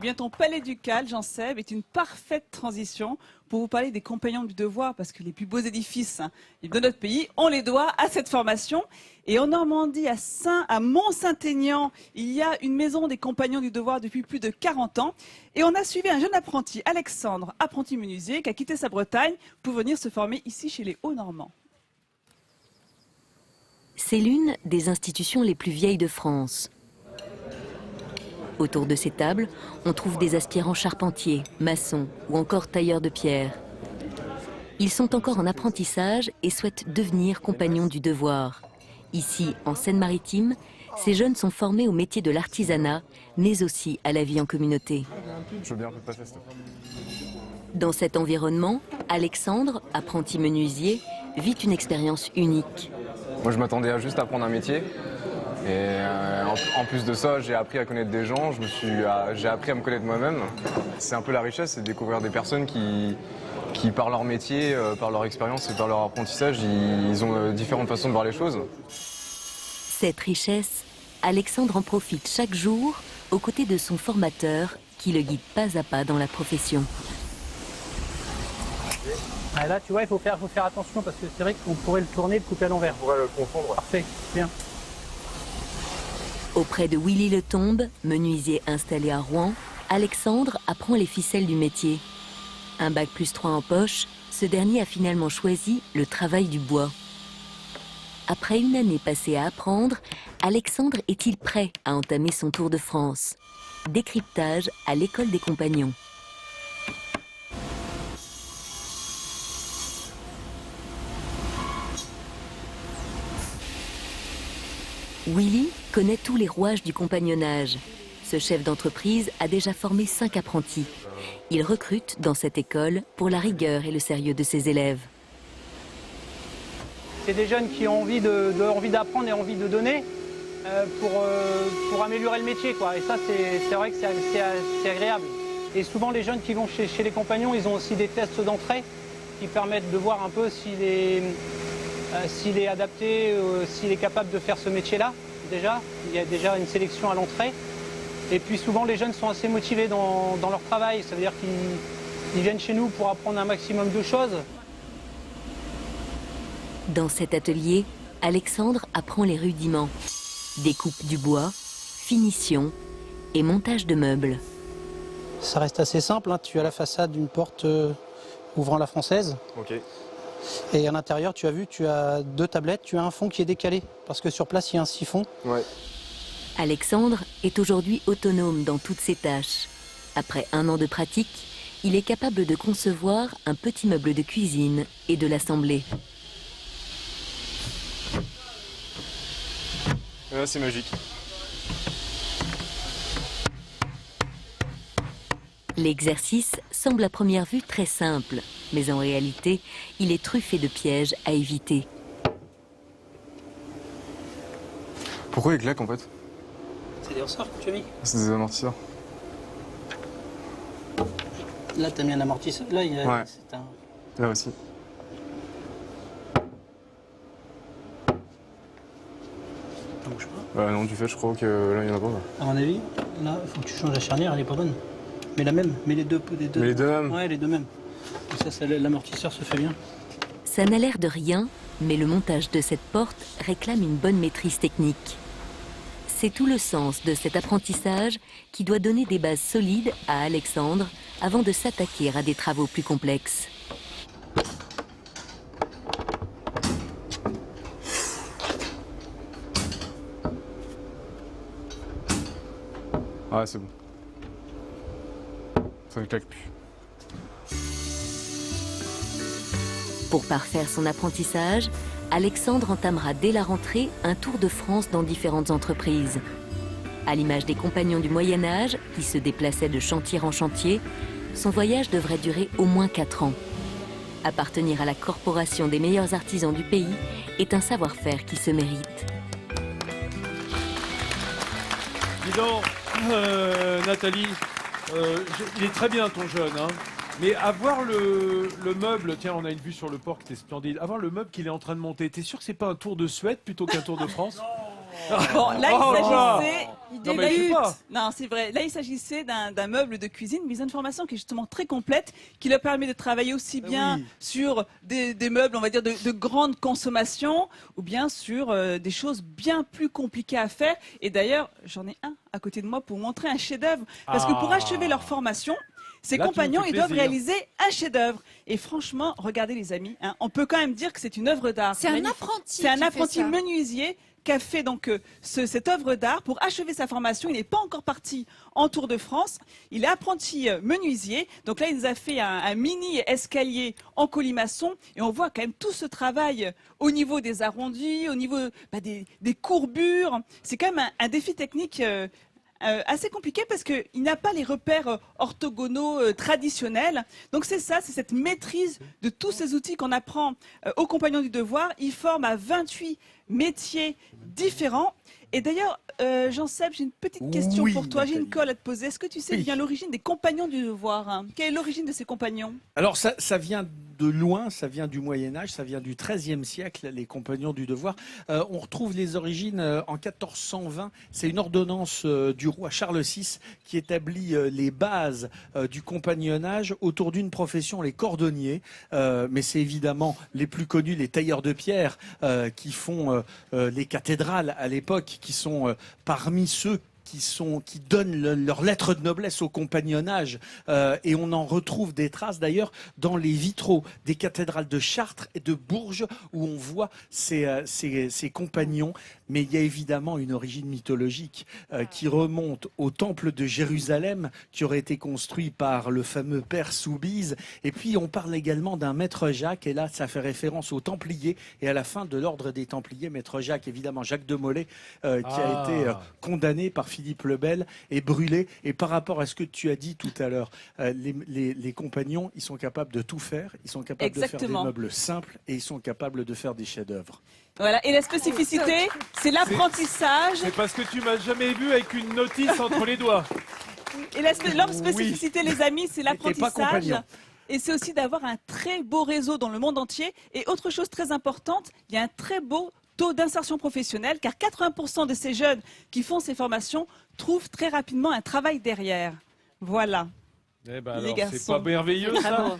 Eh bien, ton palais ducal, Jean-Seb, est une parfaite transition pour vous parler des compagnons du devoir, parce que les plus beaux édifices de notre pays, on les doit à cette formation. Et en Normandie, à Mont-Saint-Aignan, il y a une maison des compagnons du devoir depuis plus de 40 ans. Et on a suivi un jeune apprenti, Alexandre, apprenti menuisier, qui a quitté sa Bretagne pour venir se former ici chez les Hauts-Normands. C'est l'une des institutions les plus vieilles de France. Autour de ces tables, on trouve des aspirants charpentiers, maçons ou encore tailleurs de pierre. Ils sont encore en apprentissage et souhaitent devenir compagnons du devoir. Ici, en Seine-Maritime, ces jeunes sont formés au métier de l'artisanat, mais aussi à la vie en communauté. Je veux bien un peu de patates. Dans cet environnement, Alexandre, apprenti menuisier, vit une expérience unique. Moi, je m'attendais à juste apprendre un métier. Et en plus de ça, j'ai appris à connaître des gens, j'ai appris à me connaître moi-même. C'est un peu la richesse, c'est de découvrir des personnes qui par leur métier, par leur expérience et par leur apprentissage, ils ont différentes façons de voir les choses. Cette richesse, Alexandre en profite chaque jour aux côtés de son formateur qui le guide pas à pas dans la profession. Ah, là, tu vois, il faut faire attention parce que c'est vrai qu'on pourrait le tourner et le couper à l'envers. On pourrait le confondre. Parfait, bien. Auprès de Willy Letombe, menuisier installé à Rouen, Alexandre apprend les ficelles du métier. Un bac +3 en poche, ce dernier a finalement choisi le travail du bois. Après une année passée à apprendre, Alexandre est-il prêt à entamer son tour de France? Décryptage à l'école des compagnons. Willy connaît tous les rouages du compagnonnage. Ce chef d'entreprise a déjà formé 5 apprentis. Il recrute dans cette école pour la rigueur et le sérieux de ses élèves. C'est des jeunes qui ont envie d'apprendre et envie de donner pour améliorer le métier, quoi. Et ça, c'est vrai que c'est agréable. Et souvent, les jeunes qui vont chez les compagnons, ils ont aussi des tests d'entrée qui permettent de voir un peu s'il est adapté, s'il est capable de faire ce métier-là. Déjà, il y a déjà une sélection à l'entrée. Et puis souvent, les jeunes sont assez motivés dans leur travail. Ça veut dire qu'ils viennent chez nous pour apprendre un maximum de choses. Dans cet atelier, Alexandre apprend les rudiments. Découpe du bois, finition et montage de meubles. Ça reste assez simple, hein. Tu as la façade d'une porte ouvrant la française. Ok. Et à l'intérieur, tu as vu, tu as 2 tablettes, tu as un fond qui est décalé. Parce que sur place, il y a un siphon. Ouais. Alexandre est aujourd'hui autonome dans toutes ses tâches. Après 1 an de pratique, il est capable de concevoir un petit meuble de cuisine et de l'assembler. Là, c'est magique. L'exercice semble à première vue très simple, mais en réalité, il est truffé de pièges à éviter. Pourquoi il claque en fait? C'est des ressorts que tu as mis. C'est des amortisseurs. Là, tu as mis un amortisseur. Là, il y a, Ouais. c'est un... Là aussi. Ça bouge pas. Bah non, du fait, je crois que là, il y en a pas. Là. À mon avis, là, il faut que tu changes la charnière, elle est pas bonne. Mais la même, mais les deux. Mais les deux mêmes? Ouais, les deux mêmes. Et ça l'amortisseur se fait bien. Ça n'a l'air de rien, mais le montage de cette porte réclame une bonne maîtrise technique. C'est tout le sens de cet apprentissage qui doit donner des bases solides à Alexandre avant de s'attaquer à des travaux plus complexes. Ah, c'est bon. Ça ne claque plus. Pour parfaire son apprentissage, Alexandre entamera dès la rentrée un tour de France dans différentes entreprises. À l'image des compagnons du Moyen-Âge qui se déplaçaient de chantier en chantier, son voyage devrait durer au moins 4 ans. Appartenir à la corporation des meilleurs artisans du pays est un savoir-faire qui se mérite. Dis donc, Nathalie, il est très bien ton jeune, hein. Mais avoir le meuble, tiens, on a une vue sur le port qui était splendide. Avoir le meuble qu'il est en train de monter, t'es sûr que c'est pas un tour de Suède plutôt qu'un tour de France? Bon, là, Oh, il s'agissait... Non, mais je sais pas. Non, c'est vrai. Là, il s'agissait d'un meuble de cuisine, mais une formation qui est justement très complète, qui leur permet de travailler aussi bien oui. sur des meubles, on va dire, de grande consommation, ou bien sur des choses bien plus compliquées à faire. Et d'ailleurs, j'en ai un à côté de moi pour montrer un chef-d'œuvre. Parce que pour achever leur formation, ces Là, tu compagnons, me fais ils doivent plaisir. réaliser un chef-d'œuvre. Et franchement, regardez les amis, hein, on peut quand même dire que c'est une œuvre d'art. C'est un Magnifique. apprenti. C'est un qui fait apprenti ça. menuisier qui a fait donc cette œuvre d'art pour achever sa formation. Il n'est pas encore parti en Tour de France. Il est apprenti menuisier. Donc là, il nous a fait un mini escalier en colimaçon. Et on voit quand même tout ce travail au niveau des arrondis, au niveau des courbures. C'est quand même un défi technique assez compliqué parce qu'il n'a pas les repères orthogonaux traditionnels. Donc c'est ça, c'est cette maîtrise de tous ces outils qu'on apprend aux compagnons du devoir. Ils forment à 28 métiers différents. Et d'ailleurs, Jean-Seb, j'ai une petite question Oui, pour toi. J'ai une Nathalie. colle à te poser. Est-ce que tu sais Oui. bien l'origine des compagnons du devoir, hein? Quelle est l'origine de ces compagnons? Alors ça vient de loin, ça vient du Moyen-Âge, ça vient du XIIIe siècle, les compagnons du devoir. On retrouve les origines en 1420. C'est une ordonnance du roi Charles VI qui établit les bases du compagnonnage autour d'une profession, les cordonniers. Mais c'est évidemment les plus connus, les tailleurs de pierre, qui font les cathédrales à l'époque, qui sont parmi ceux qui donnent leur lettre de noblesse au compagnonnage. Et on en retrouve des traces d'ailleurs dans les vitraux des cathédrales de Chartres et de Bourges où on voit ces compagnons. Mais il y a évidemment une origine mythologique qui remonte au temple de Jérusalem qui aurait été construit par le fameux père Soubise. Et puis on parle également d'un maître Jacques, et là ça fait référence aux Templiers. Et à la fin de l'ordre des Templiers, maître Jacques, évidemment Jacques de Molay, qui a été condamné par Philippe le Bel et brûlé. Et par rapport à ce que tu as dit tout à l'heure, les compagnons, ils sont capables de tout faire. Ils sont capables de faire Exactement. des meubles simples et ils sont capables de faire des chefs-d'œuvre. Voilà. Et la spécificité, c'est l'apprentissage. C'est parce que tu m'as jamais vu avec une notice entre les doigts. Et leur spécificité, les amis, c'est Mais t'es pas l'apprentissage. compagnon. Et c'est aussi d'avoir un très beau réseau dans le monde entier. Et autre chose très importante, il y a un très beau taux d'insertion professionnelle, car 80% de ces jeunes qui font ces formations trouvent très rapidement un travail derrière. Voilà. Eh ben Les alors, c'est garçons. pas merveilleux ça?